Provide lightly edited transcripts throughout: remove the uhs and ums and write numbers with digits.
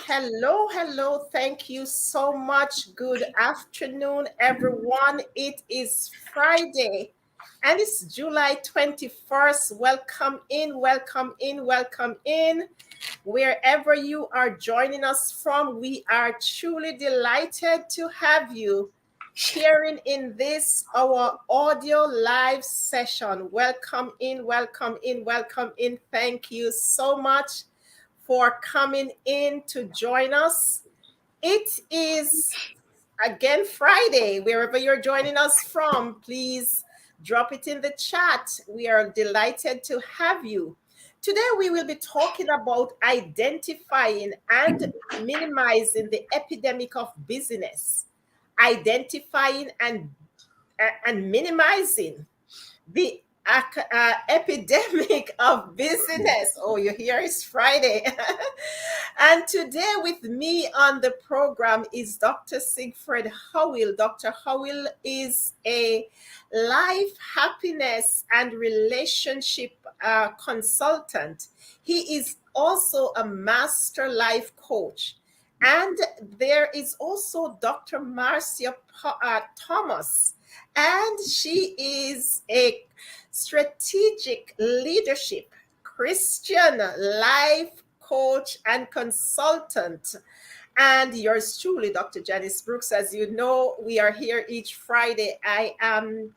Hello, hello. Thank you so much. Good afternoon, everyone. It is Friday and it's July 21st. Welcome in, welcome in, welcome in. Wherever you are joining us from, we are truly delighted to have you sharing in this our audio live session. Welcome in, welcome in, welcome in. Thank you so much for coming in to join us. It is again Friday. Wherever you're joining us from, please drop it in the chat. We are delighted to have you. Today, we will be talking about identifying and minimizing the epidemic of busyness, identifying and minimizing the epidemic of busyness. Oh, you hear it's Friday. And today with me on the program is Dr. Siegfried Howell. Dr. Howell is a life, happiness, and relationship consultant. He is also a master life coach. And there is also Dr. Marcia Thomas, and she is a strategic leadership Christian life coach and consultant. And yours truly, Dr. Janice Brooks. As you know, we are here each Friday. I am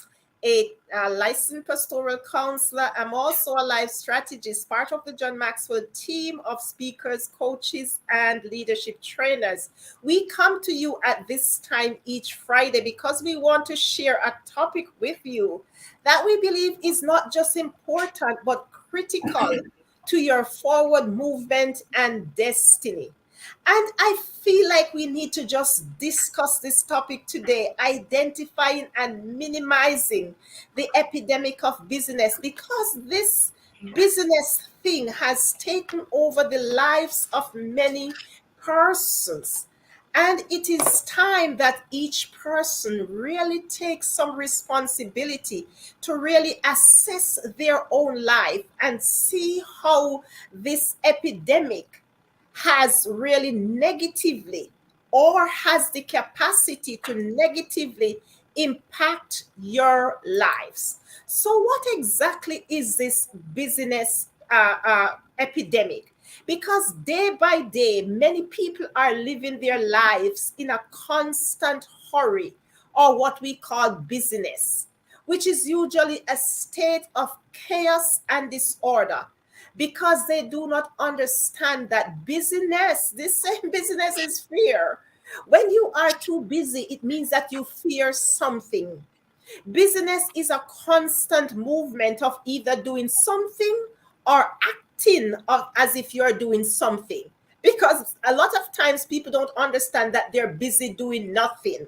a licensed pastoral counselor. I'm also a life strategist, part of the John Maxwell team of speakers, coaches, and leadership trainers. We come to you at this time each Friday because we want to share a topic with you that we believe is not just important, but critical to your forward movement and destiny. And I feel like we need to just discuss this topic today, identifying and minimizing the epidemic of business, because this business thing has taken over the lives of many persons. And it is time that each person really takes some responsibility to really assess their own life and see how this epidemic has really negatively or has the capacity to negatively impact your lives. So, what exactly is this business epidemic? Because day by day, many people are living their lives in a constant hurry, or what we call business, which is usually a state of chaos and disorder, because they do not understand that busyness, this same business, is fear. When you are too busy, it means that you fear something. Business is a constant movement of either doing something or acting as if you're doing something. Because a lot of times people don't understand that they're busy doing nothing.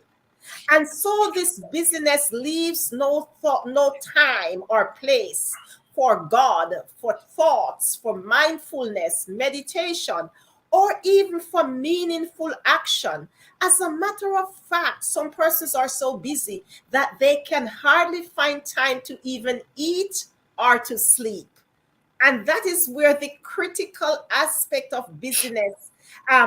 And so this business leaves no thought, no time or place for God, for thoughts, for mindfulness, meditation, or even for meaningful action. As a matter of fact, some persons are so busy that they can hardly find time to even eat or to sleep. And that is where the critical aspect of business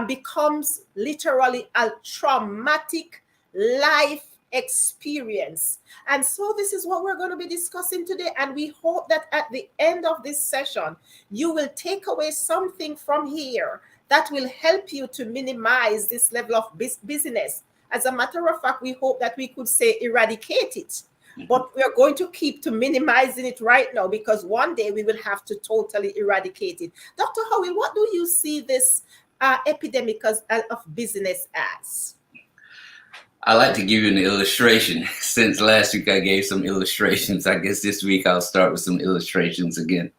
becomes literally a traumatic life experience. And so, this is what we're going to be discussing today. And we hope that at the end of this session, you will take away something from here that will help you to minimize this level of business. As a matter of fact, we hope that we could say eradicate it. But we are going to keep to minimizing it right now, because one day we will have to totally eradicate it. Dr. Howell, what do you see this epidemic of business as? I like to give you an illustration. Since last week I gave some illustrations, I guess this week I'll start with some illustrations again.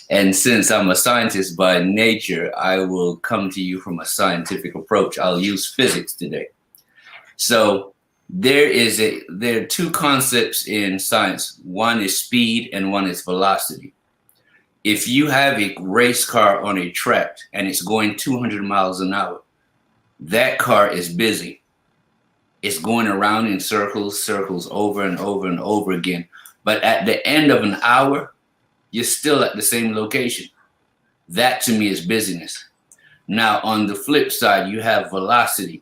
And since I'm a scientist by nature, I will come to you from a scientific approach. I'll use physics today. So there are two concepts in science. One is speed and one is velocity. If you have a race car on a track and it's going 200 miles an hour, that car is busy. It's going around in circles over and over and over again. But at the end of an hour, you're still at the same location. That to me is busyness. Now, on the flip side, you have velocity.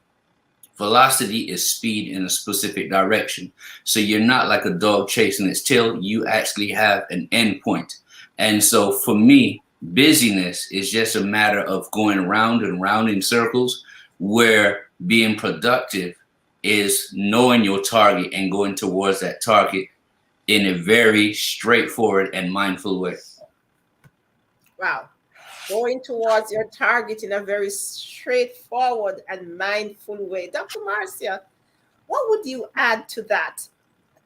Velocity is speed in a specific direction. So you're not like a dog chasing its tail. You actually have an end point. And so for me, busyness is just a matter of going round and round in circles, where being productive is knowing your target and going towards that target in a very straightforward and mindful way. Wow. Going towards your target in a very straightforward and mindful way. Dr. Marcia, what would you add to that,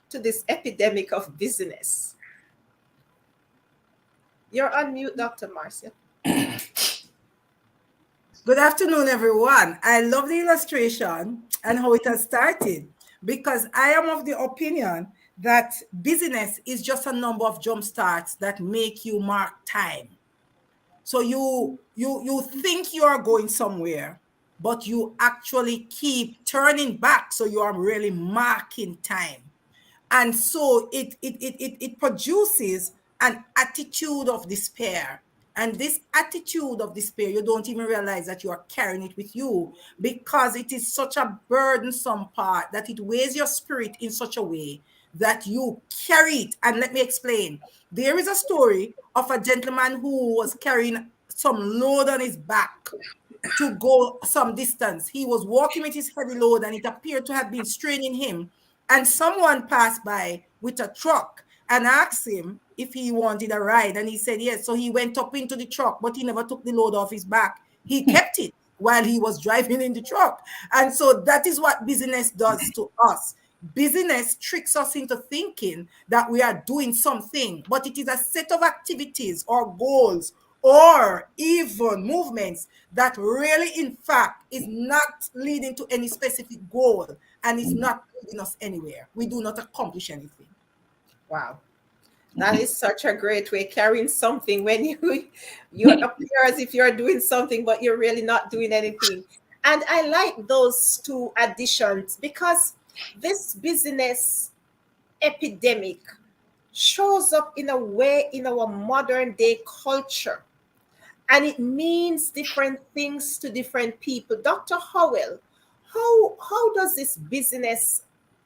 to this epidemic of busyness? You're on mute, Dr. Marcia. Good afternoon, everyone. I love the illustration and how it has started, because I am of the opinion that business is just a number of jump starts that make you mark time. So you think you are going somewhere, but you actually keep turning back. So you are really marking time. And so it produces an attitude of despair. And this attitude of despair, you don't even realize that you are carrying it with you, because it is such a burdensome part that it weighs your spirit in such a way that you carry it. And let me explain. There is a story of a gentleman who was carrying some load on his back to go some distance. He was walking with his heavy load, and it appeared to have been straining him. And someone passed by with a truck and asked him if he wanted a ride. And he said yes. So he went up into the truck, but he never took the load off his back. He kept it while he was driving in the truck. And so that is what business does to us. Business tricks us into thinking that we are doing something, but it is a set of activities or goals or even movements that really, in fact, is not leading to any specific goal, and is not leading us anywhere. We do not accomplish anything. Wow. That is such a great way, carrying something when you appear as if you're doing something, but you're really not doing anything. And I like those two additions, because this business epidemic shows up in a way in our modern day culture, and it means different things to different people. Dr. Howell, how does this business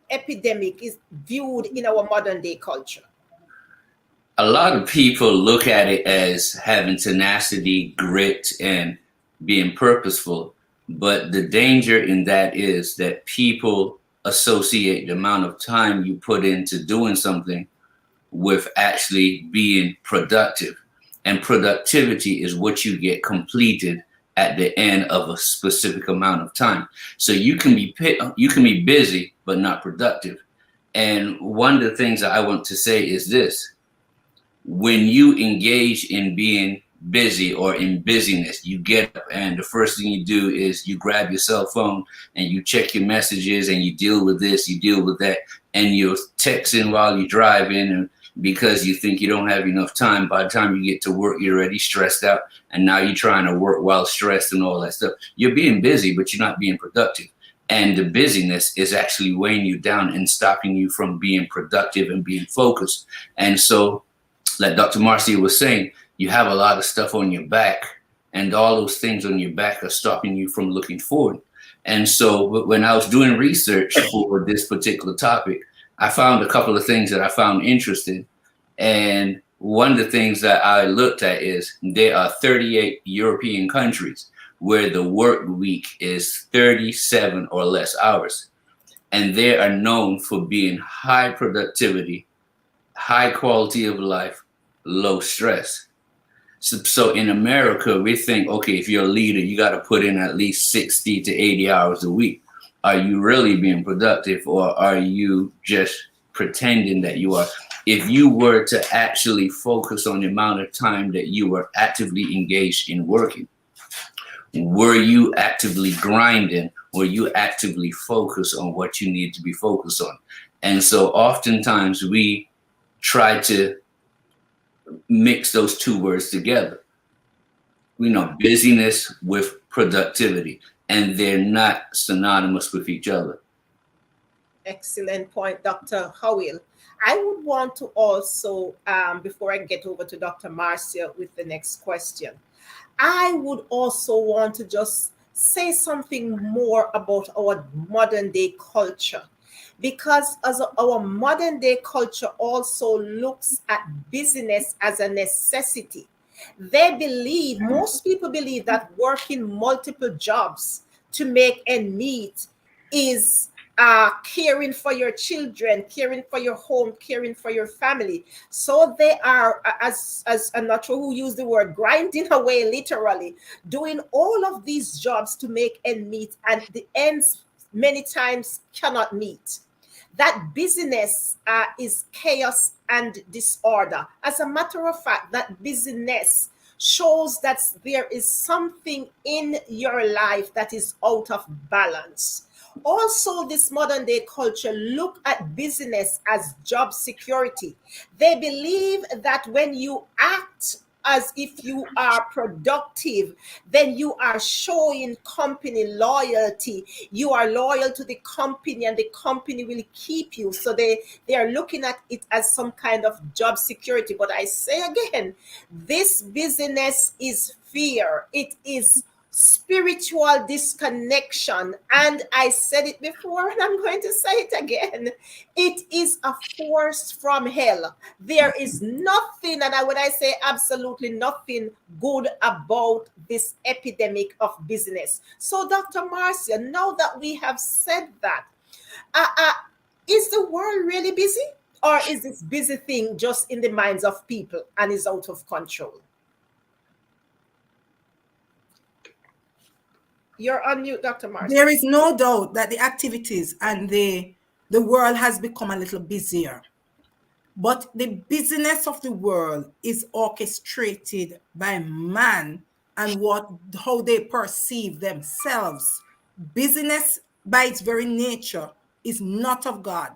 epidemic is viewed in our modern day culture? A lot of people look at it as having tenacity, grit, and being purposeful. But the danger in that is that people associate the amount of time you put into doing something with actually being productive. And productivity is what you get completed at the end of a specific amount of time. So you can be busy but not productive. And one of the things that I want to say is this: when you engage in being busy or in busyness, you get up and the first thing you do is you grab your cell phone and you check your messages and you deal with this, you deal with that, and you're texting while you're driving, and because you think you don't have enough time. By the time you get to work, you're already stressed out, and now you're trying to work while stressed and all that stuff. You're being busy, but you're not being productive. And the busyness is actually weighing you down and stopping you from being productive and being focused. And so, like Dr. Marcia was saying, you have a lot of stuff on your back, and all those things on your back are stopping you from looking forward. And so when I was doing research for this particular topic, I found a couple of things that I found interesting. And one of the things that I looked at is there are 38 European countries where the work week is 37 or less hours. And they are known for being high productivity, high quality of life, low stress. So in America, we think, okay, if you're a leader, you got to put in at least 60 to 80 hours a week. Are you really being productive, or are you just pretending that you are? If you were to actually focus on the amount of time that you were actively engaged in working, were you actively grinding? Were you actively focused on what you need to be focused on? And so oftentimes we try to mix those two words together. We know busyness with productivity, and they're not synonymous with each other. Excellent point, Dr. Howell. I would want to also, before I get over to Dr. Marcia with the next question, I would also want to just say something more about our modern day culture, because as our modern day culture also looks at business as a necessity. They believe, most people believe, that working multiple jobs to make ends meet is caring for your children, caring for your home, caring for your family. So they are, as I'm not sure who used the word, grinding away literally, doing all of these jobs to make ends meet, and the ends many times cannot meet. That busyness is chaos and disorder. As a matter of fact, that busyness shows that there is something in your life that is out of balance. Also, this modern day culture look at business as job security. They believe that when you act as if you are productive, then you are showing company loyalty. You are loyal to the company, and the company will keep you. So they are looking at it as some kind of job security. But I say again, this business is fear. It is spiritual disconnection. And I said it before, and I'm going to say it again. It is a force from hell. There is nothing, and when I say absolutely nothing good about this epidemic of business. So, Dr. Marcia, now that we have said that, uh, uh, is the world really busy? Or is this busy thing just in the minds of people and is out of control? You're on mute, Dr. Marcia. There is no doubt that the activities and the world has become a little busier. But the busyness of the world is orchestrated by man and how they perceive themselves. Busyness by its very nature is not of God.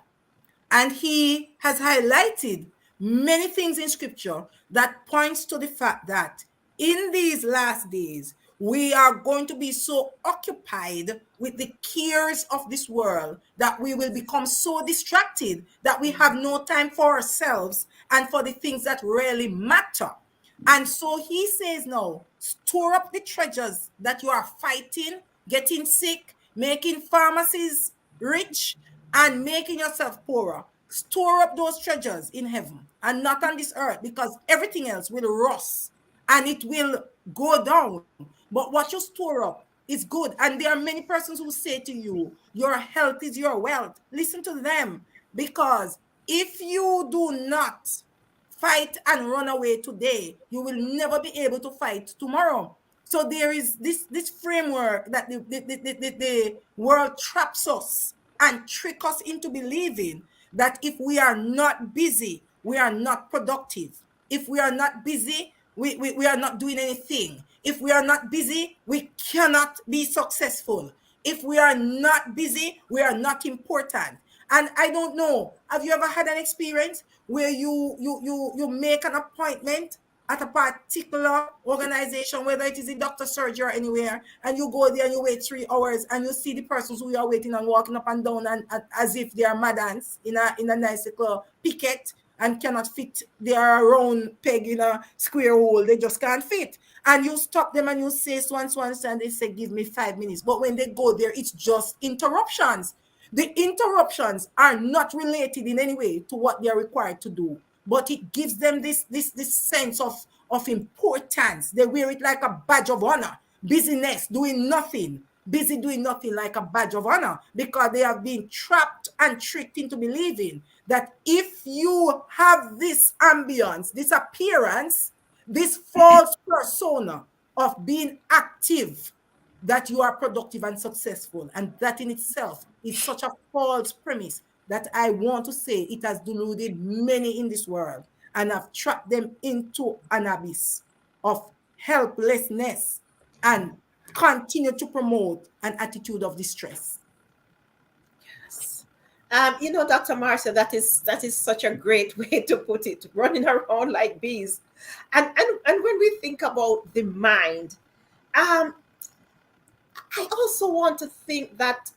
And he has highlighted many things in scripture that points to the fact that in these last days, we are going to be so occupied with the cares of this world that we will become so distracted that we have no time for ourselves and for the things that really matter. And so he says now, store up the treasures that you are fighting, getting sick, making pharmacies rich, and making yourself poorer. Store up those treasures in heaven and not on this earth, because everything else will rust and it will go down. But what you store up is good. And there are many persons who say to you, your health is your wealth. Listen to them, because if you do not fight and run away today, you will never be able to fight tomorrow. So there is this framework that the world traps us and trick us into believing that if we are not busy, we are not productive. If we are not busy, we are not doing anything. If we are not busy, we cannot be successful. If we are not busy, we are not important. And I don't know, have you ever had an experience where you make an appointment at a particular organization, whether it is a doctor, surgery, or anywhere, and you go there and you wait 3 hours and you see the persons who are waiting and walking up and down and as if they are madams in a nice little picket and cannot fit their own peg in a square hole. They just can't fit. And you stop them and you say so and so and so, and they say, give me 5 minutes. But when they go there, it's just interruptions. The interruptions are not related in any way to what they are required to do, but it gives them this sense of importance. They wear it like a badge of honor. Busyness, doing nothing, busy doing nothing, like a badge of honor, because they have been trapped and tricked into believing that if you have this ambience, this appearance, this false persona of being active, that you are productive and successful. And that in itself is such a false premise that I want to say it has deluded many in this world and have trapped them into an abyss of helplessness and continue to promote an attitude of distress. Dr. Marcia, that is such a great way to put it, running around like bees. And when we think about the mind, I also want to think that,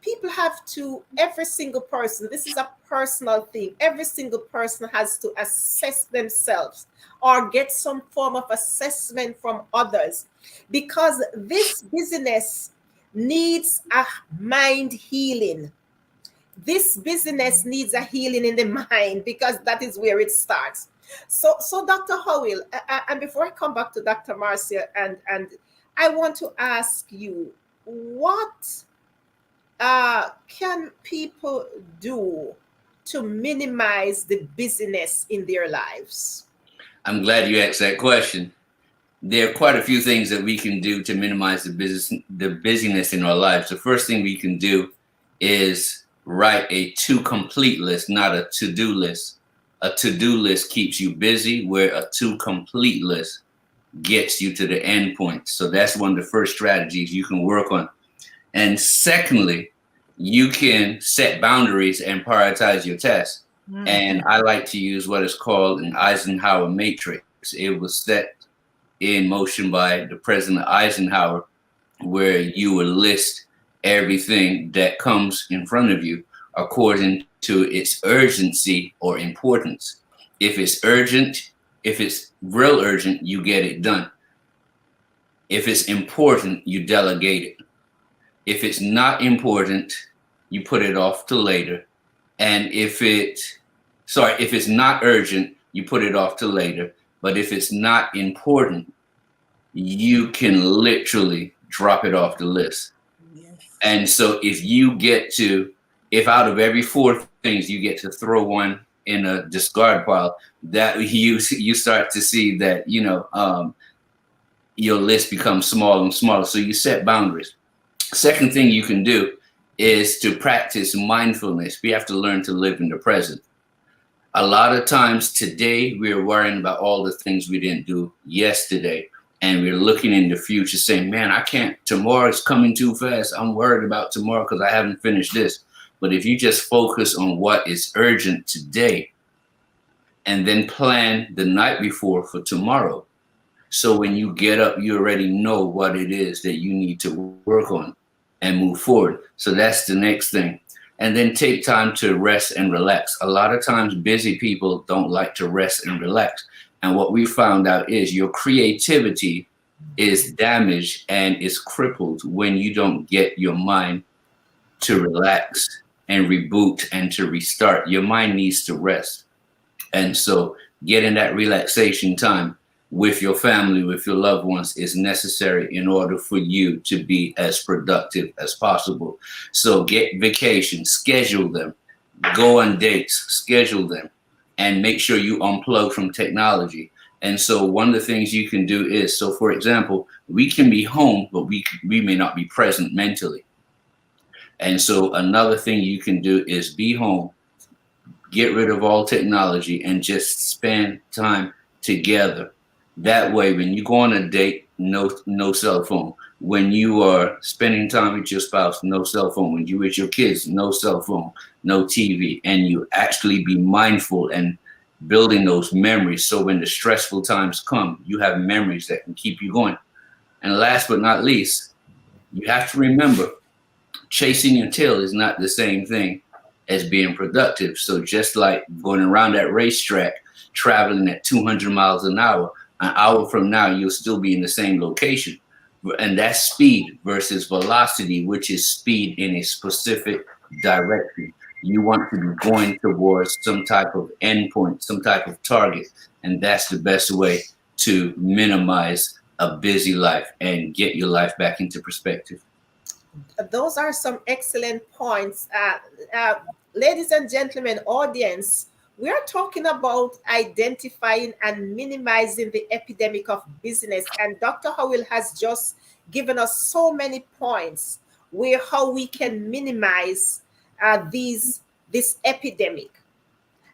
people have to, every single person, this is a personal thing, every single person has to assess themselves or get some form of assessment from others, because this business needs a mind healing. This business needs a healing in the mind, because that is where it starts. So Dr. Howell, and before I come back to Dr. Marcia, and I want to ask you, what can people do to minimize the busyness in their lives? I'm glad you asked that question. There are quite a few things that we can do to minimize the busyness in our lives. The first thing we can do is write a to complete list, not a to-do list. A to-do list keeps you busy, where a to complete list gets you to the end point. So that's one of the first strategies you can work on. And secondly, you can set boundaries and prioritize your tasks. And I like to use what is called an Eisenhower matrix. It was set in motion by the President Eisenhower, where you will list everything that comes in front of you according to its urgency or importance. If it's urgent, if it's real urgent, you get it done. If it's important, you delegate it. If it's not important, you put it off to later. And if it's not urgent, you put it off to later. But if it's not important, you can literally drop it off the list. Yes. And so if out of every four things you get to throw one in a discard pile, that you start to see that, your list becomes smaller and smaller. So you set boundaries. Second thing you can do is to practice mindfulness. We have to learn to live in the present. A lot of times today, we're worrying about all the things we didn't do yesterday. And we're looking in the future saying, man, I can't, tomorrow's coming too fast. I'm worried about tomorrow because I haven't finished this. But if you just focus on what is urgent today and then plan the night before for tomorrow. So when you get up, you already know what it is that you need to work on and move forward. So that's the next thing. And then take time to rest and relax. A lot of times busy people don't like to rest and relax. And what we found out is your creativity is damaged and is crippled when you don't get your mind to relax and reboot and to restart. Your mind needs to rest. And so getting that relaxation time with your family, with your loved ones, is necessary in order for you to be as productive as possible. So get vacations, schedule them, go on dates, schedule them, and make sure you unplug from technology. And so one of the things you can do is, so for example, we can be home, but we may not be present mentally. And so another thing you can do is be home, get rid of all technology, and just spend time together. That way, when you go on a date, no cell phone. When you are spending time with your spouse, no cell phone. When you're with your kids, no cell phone, no TV. And you actually be mindful and building those memories. So when the stressful times come, you have memories that can keep you going. And last but not least, you have to remember, chasing your tail is not the same thing as being productive. So just like going around that racetrack, traveling at 200 miles an hour from now, you'll still be in the same location. And that's speed versus velocity, which is speed in a specific direction. You want to be going towards some type of endpoint, some type of target. And that's the best way to minimize a busy life and get your life back into perspective. Those are some excellent points. Ladies and gentlemen, audience, we are talking about identifying and minimizing the epidemic of business. And Dr. Howell has just given us so many points where how we can minimize this epidemic.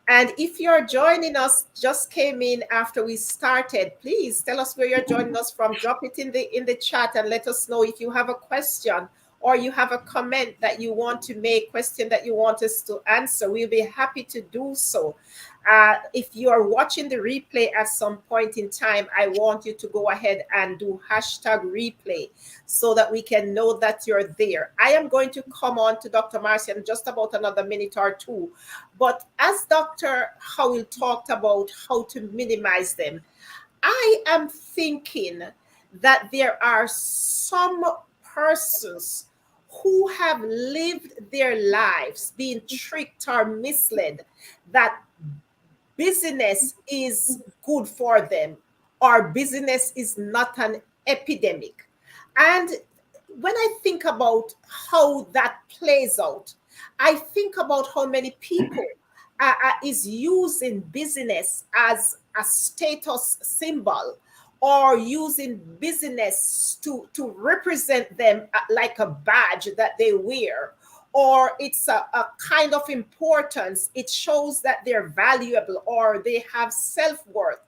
And if you're joining us, just came in after we started, please tell us where you're joining us from. Drop it in the chat and let us know if you have a question or you have a comment that you want to make, question that you want us to answer, we'll be happy to do so. If you are watching the replay at some point in time, I want you to go ahead and do hashtag replay so that we can know that you're there. I am going to come on to Dr. Marcia in just about another minute or two. But as Dr. Howell talked about how to minimize them, I am thinking that there are some persons who have lived their lives being tricked or misled that business is good for them or business is not an epidemic. And when I think about how that plays out, I think about how many people is using business as a status symbol or using business to represent them like a badge that they wear, or it's a kind of importance. It shows that they're valuable or they have self-worth,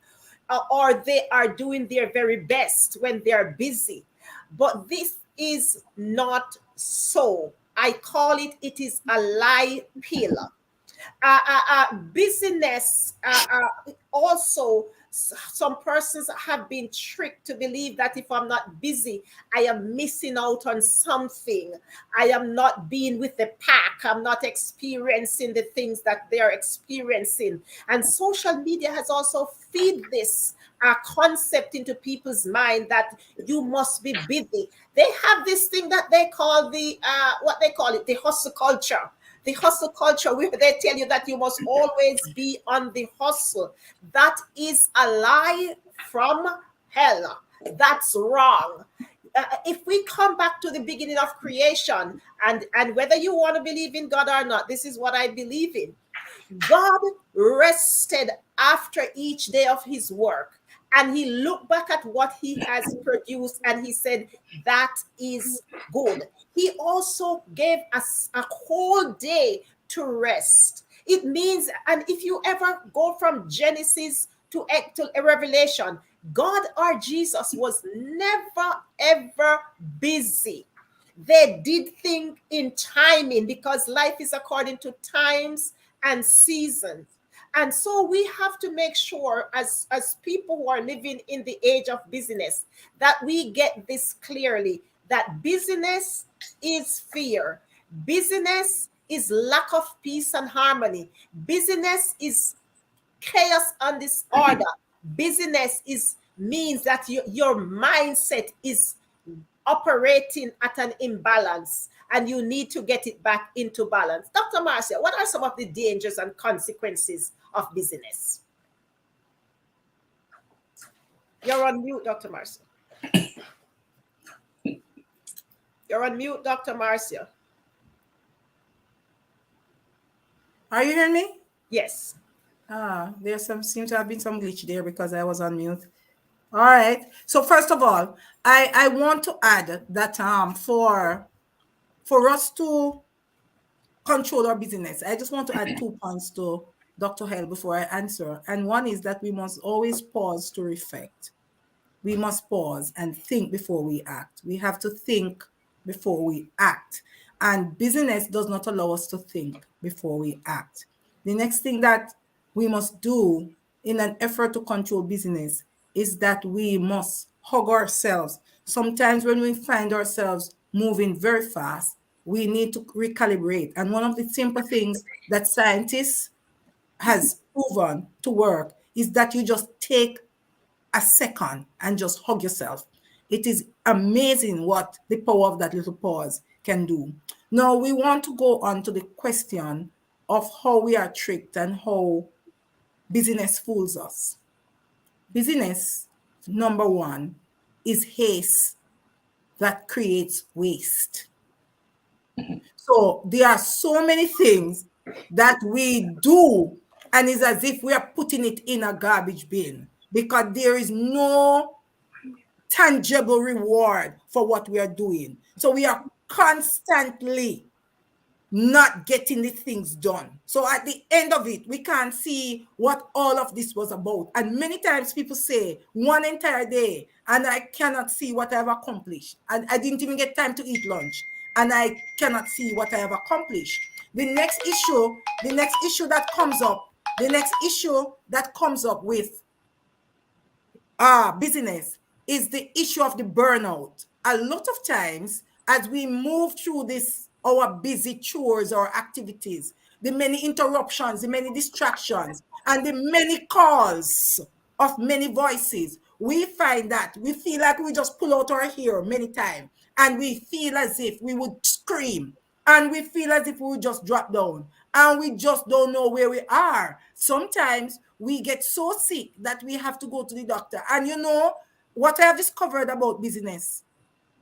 or they are doing their very best when they're busy. But this is not so. I call it, it is a lie pill. Business also, some persons have been tricked to believe that if I'm not busy, I am missing out on something. I am not being with the pack. I'm not experiencing the things that they're experiencing. And social media has also feed this concept into people's mind that you must be busy. They have this thing that they call the what they call it, the hustle culture. The hustle culture, where they tell you that you must always be on the hustle. That is a lie from hell. That's wrong. If we come back to the beginning of creation, and whether you want to believe in God or not, this is what I believe in. God rested after each day of his work, and he looked back at what he has produced and he said, that is good. He also gave us a whole day to rest. It means, and if you ever go from Genesis to Revelation, God or Jesus was never ever busy. They did think in timing because life is according to times and seasons. And so we have to make sure, as people who are living in the age of business, that we get this clearly, that business is fear. Business is lack of peace and harmony. Business is chaos and disorder. Business is means that your mindset is operating at an imbalance and you need to get it back into balance. Dr. Marcia, what are some of the dangers and consequences of business? You're on mute, Dr. Marcia. You're on mute, Dr. Marcia. Are you hearing me? Yes. There's some seems to have been some glitch there because I was on mute. All right. So first of all, I want to add that for us to control our business, I just want to add 2 points to Dr. Hell before I answer. And one is that we must always pause to reflect. We must pause and think before we act. We have to think before we act. And business does not allow us to think before we act. The next thing that we must do in an effort to control business is that we must hug ourselves. Sometimes when we find ourselves moving very fast, we need to recalibrate. And one of the simple things that scientists has proven to work is that you just take a second and just hug yourself. It is amazing what the power of that little pause can do. Now, we want to go on to the question of how we are tricked and how business fools us. Business, number one, is haste that creates waste. So there are so many things that we do, and it's as if we are putting it in a garbage bin because there is no tangible reward for what we are doing. So we are constantly not getting the things done. So at the end of it, we can't see what all of this was about. And many times people say one entire day and I cannot see what I've accomplished. And I didn't even get time to eat lunch. and I cannot see what I have accomplished. The next issue, the next issue that comes up, the next issue that comes up with business is the issue of the burnout. A lot of times, as we move through this, our busy chores or activities, the many interruptions, the many distractions, and the many calls of many voices, we find that we feel like we just pull out our hair many times, and we feel as if we would scream, and we feel as if we would just drop down, and we just don't know where we are. Sometimes we get so sick that we have to go to the doctor. And you know what I have discovered about business,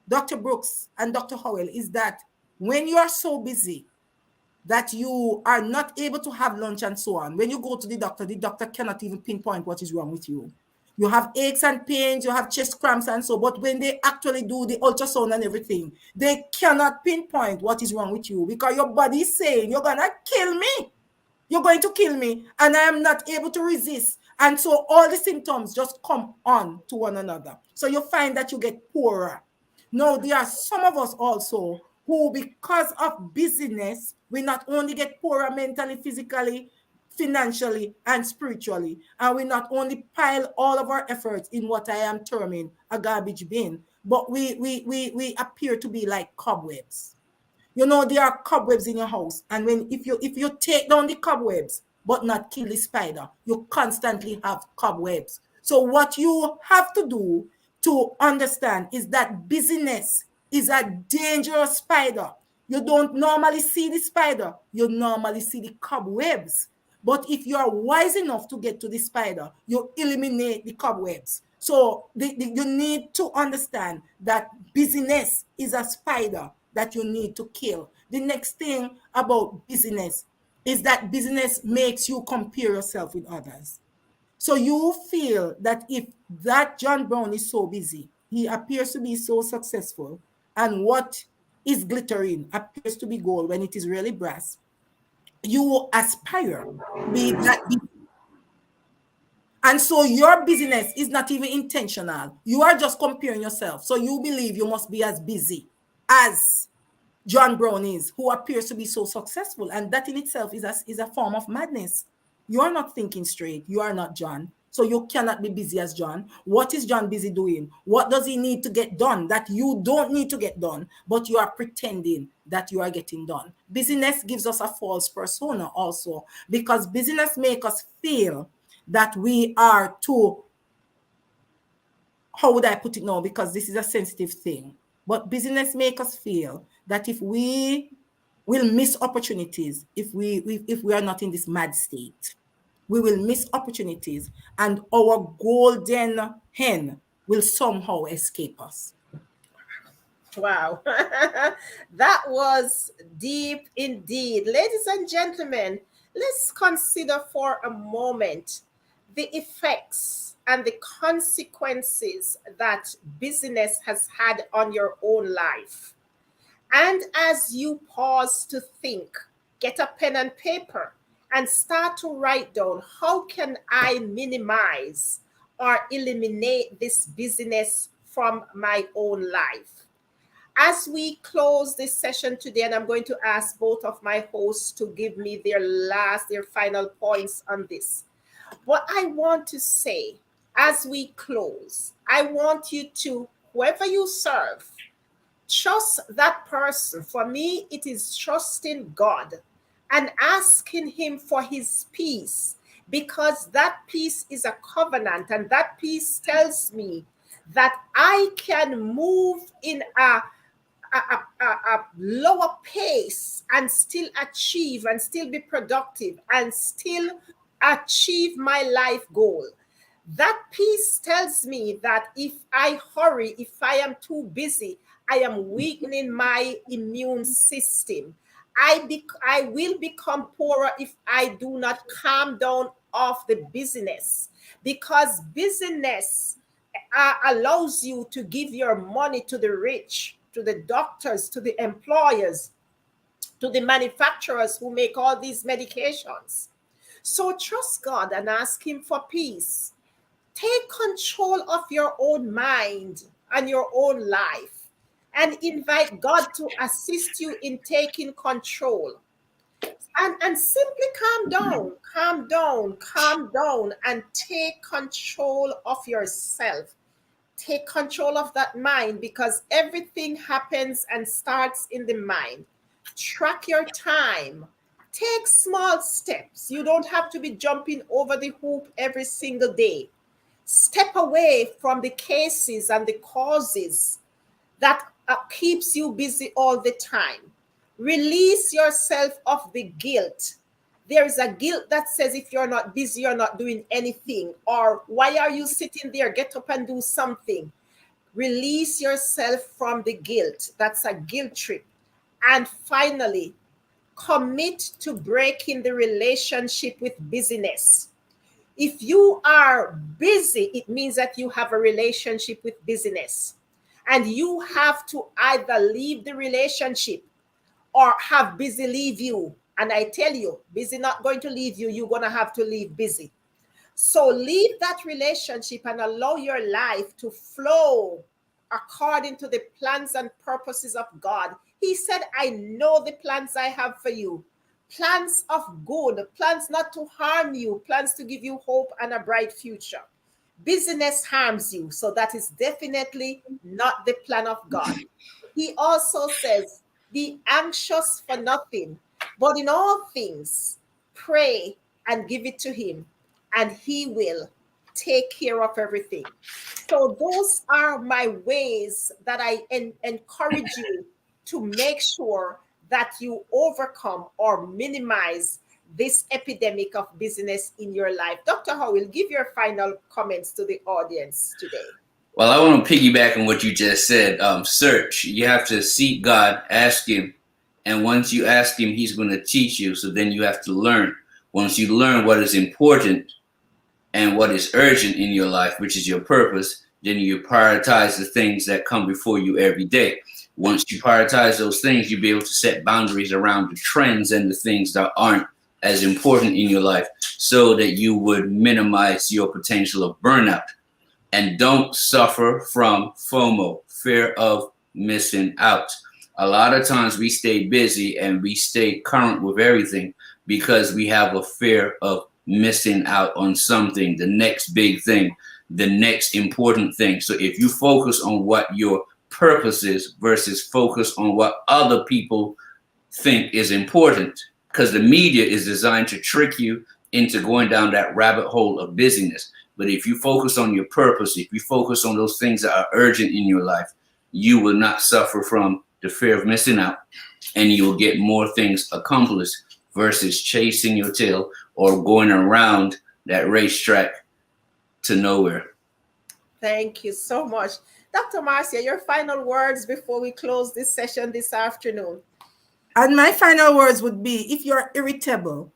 Dr. Brooks and Dr. Howell, is that when you are so busy that you are not able to have lunch and so on, when you go to the doctor cannot even pinpoint what is wrong with you. You have aches and pains, you have chest cramps and so, but when they actually do the ultrasound and everything, they cannot pinpoint what is wrong with you because your body is saying, you're gonna kill me. You're going to kill me, and I am not able to resist. And so all the symptoms just come on to one another. So you find that you get poorer. Now, there are some of us also who, because of busyness, we not only get poorer mentally, physically, financially, and spiritually, and we not only pile all of our efforts in what I am terming a garbage bin, but we appear to be like cobwebs. You know, there are cobwebs in your house, and when if you take down the cobwebs but not kill the spider, you constantly have cobwebs. So what you have to do to understand is that busyness is a dangerous spider. You don't normally see the spider, you normally see the cobwebs. But if you are wise enough to get to the spider, you eliminate the cobwebs. So you need to understand that busyness is a spider that you need to kill. The next thing about busyness is that busyness makes you compare yourself with others. So you feel that if that John Brown is so busy, he appears to be so successful, and what is glittering appears to be gold when it is really brass, you aspire to be that busy. And so your business is not even intentional. You are just comparing yourself. So you believe you must be as busy as John Brown is, who appears to be so successful. And that in itself is a form of madness. You are not thinking straight. You are not John. So you cannot be busy as John. What is John busy doing? What does he need to get done that you don't need to get done, but you are pretending that you are getting done? Busyness gives us a false persona also, because busyness makes us feel that we are too, how would I put it now? Because this is a sensitive thing. But business make us feel that if we will miss opportunities, if we are not in this mad state, we will miss opportunities, and our golden hen will somehow escape us. Wow. That was deep indeed. Ladies and gentlemen, let's consider for a moment the effects and the consequences that business has had on your own life. And as you pause to think, get a pen and paper and start to write down, how can I minimize or eliminate this business from my own life? As we close this session today, and I'm going to ask both of my hosts to give me their final points on this. What I want to say as we close, I want you to, whoever you serve, trust that person. For me, it is trusting God and asking Him for His peace, because that peace is a covenant, and that peace tells me that I can move in a lower pace and still achieve and still be productive and still achieve my life goal. That peace tells me that if I hurry, if I am too busy, I am weakening my immune system. I will become poorer if I do not calm down off the busyness, because busyness allows you to give your money to the rich, to the doctors, to the employers, to the manufacturers who make all these medications. So trust God and ask Him for peace. Take control of your own mind and your own life, and invite God to assist you in taking control. And simply calm down, and take control of yourself. Take control of that mind, because everything happens and starts in the mind. Track your time. Take small steps. You don't have to be jumping over the hoop every single day. Step away from the cases and the causes that keeps you busy all the time. Release yourself of the guilt. There is a guilt that says if you're not busy, you're not doing anything. Or why are you sitting there? Get up and do something. Release yourself from the guilt. That's a guilt trip. And finally, commit to breaking the relationship with busyness. If you are busy, it means that you have a relationship with busyness. And you have to either leave the relationship or have busy leave you. And I tell you, busy not going to leave you. You're going to have to leave busy. So leave that relationship and allow your life to flow according to the plans and purposes of God. He said, I know the plans I have for you. Plans of good, plans not to harm you, plans to give you hope and a bright future. Busyness harms you, so that is definitely not the plan of God. He also says, be anxious for nothing, but in all things, pray and give it to Him, and He will take care of everything. So, those are my ways that I encourage you to make sure that you overcome or minimize this epidemic of busyness in your life. Dr. Howell, give your final comments to the audience today. Well, I want to piggyback on what you just said. Search. You have to seek God, ask Him, and once you ask Him, He's going to teach you. So then you have to learn. Once you learn what is important and what is urgent in your life, which is your purpose, then you prioritize the things that come before you every day. Once you prioritize those things, you'll be able to set boundaries around the trends and the things that aren't as important in your life, so that you would minimize your potential of burnout. And don't suffer from FOMO, fear of missing out. A lot of times we stay busy and we stay current with everything because we have a fear of missing out on something, the next big thing, the next important thing. So if you focus on what your purpose is versus focus on what other people think is important, because the media is designed to trick you into going down that rabbit hole of busyness. But if you focus on your purpose, if you focus on those things that are urgent in your life, you will not suffer from the fear of missing out, and you will get more things accomplished versus chasing your tail or going around that racetrack to nowhere. Thank you so much. Dr. Marcia, your final words before we close this session this afternoon. And my final words would be, if you're irritable,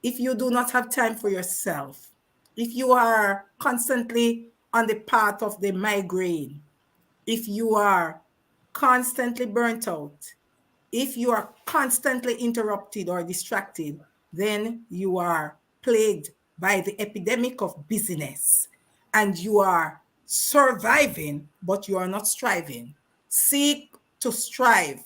if you do not have time for yourself, if you are constantly on the path of the migraine, if you are constantly burnt out, if you are constantly interrupted or distracted, then you are plagued by the epidemic of busyness, and you are surviving, but you are not striving. Seek to strive.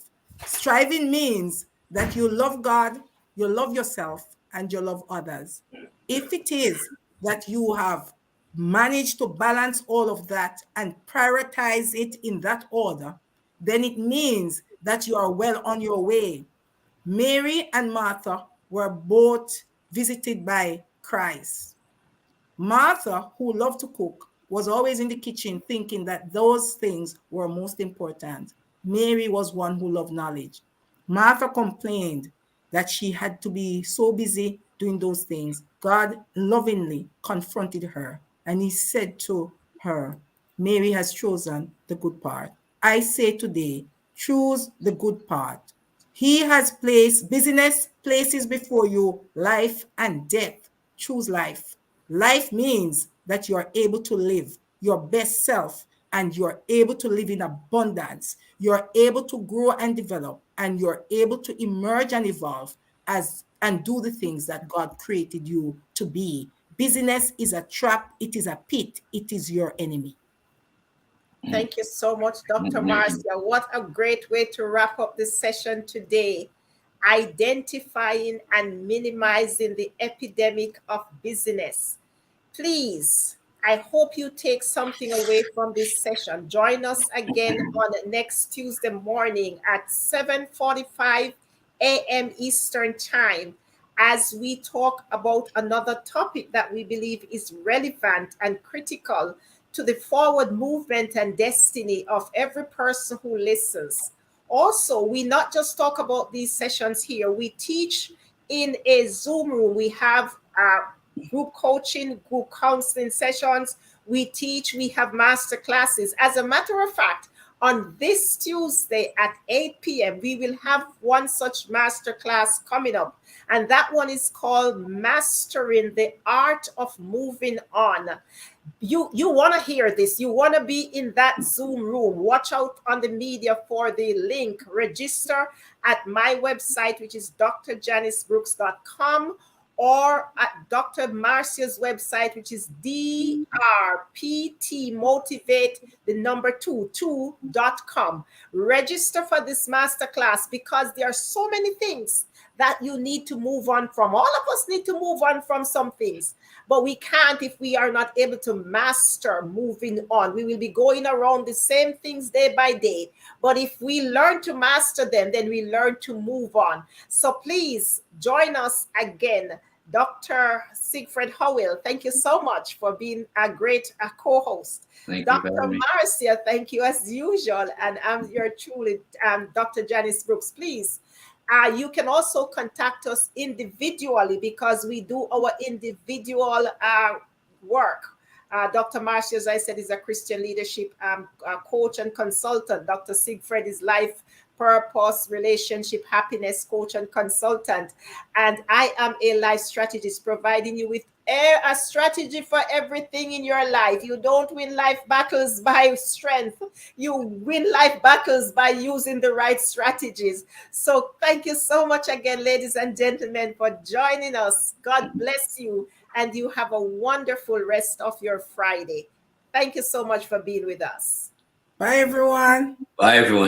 Striving means that you love God, you love yourself, and you love others. If it is that you have managed to balance all of that and prioritize it in that order, then it means that you are well on your way. Mary and Martha were both visited by Christ. Martha, who loved to cook, was always in the kitchen thinking that those things were most important. Mary was one who loved knowledge. Martha complained that she had to be so busy doing those things. God lovingly confronted her, and He said to her, Mary has chosen the good part. I say today, choose the good part. He has placed busyness places before you life and death. Choose life. Life means that you are able to live your best self, and you're able to live in abundance. You're able to grow and develop, and you're able to emerge and evolve as and do the things that God created you to be. Busyness is a trap, it is a pit, it is your enemy. Thank you so much, Dr. Mhm. Marcia. What a great way to wrap up this session today. Identifying and minimizing the epidemic of busyness. Please, I hope you take something away from this session. Join us again on next Tuesday morning at 7:45 a.m. Eastern Time as we talk about another topic that we believe is relevant and critical to the forward movement and destiny of every person who listens. Also, we not just talk about these sessions here, we teach in a Zoom room. We have group coaching, group counseling sessions. We teach, we have master classes. As a matter of fact, on this Tuesday at 8 p.m., we will have one such master class coming up. And that one is called Mastering the Art of Moving On. You want to hear this. You want to be in that Zoom room. Watch out on the media for the link. Register at my website, which is drjanisbrooks.com, or at Dr. Marcia's website, which is drptmotivate, the number 22.com. Register for this masterclass because there are so many things that you need to move on from. All of us need to move on from some things, but we can't if we are not able to master moving on. We will be going around the same things day by day. But if we learn to master them, then we learn to move on. So please join us again. Dr. Siegfried Howell, thank you so much for being a great co-host. Thank you for Dr. having me. Marcia, thank you as usual. And I'm your truly Dr. Janice Brooks. Please, you can also contact us individually because we do our individual work. Dr. Marcia, as I said, is a Christian leadership coach and consultant. Dr. Siegfried is life purpose, relationship, happiness coach and consultant. And I am a life strategist, providing you with a strategy for everything in your life. You don't win life battles by strength. You win life battles by using the right strategies. So thank you so much again, ladies and gentlemen, for joining us. God bless you, and you have a wonderful rest of your Friday. Thank you so much for being with us. Bye, everyone. Bye, everyone.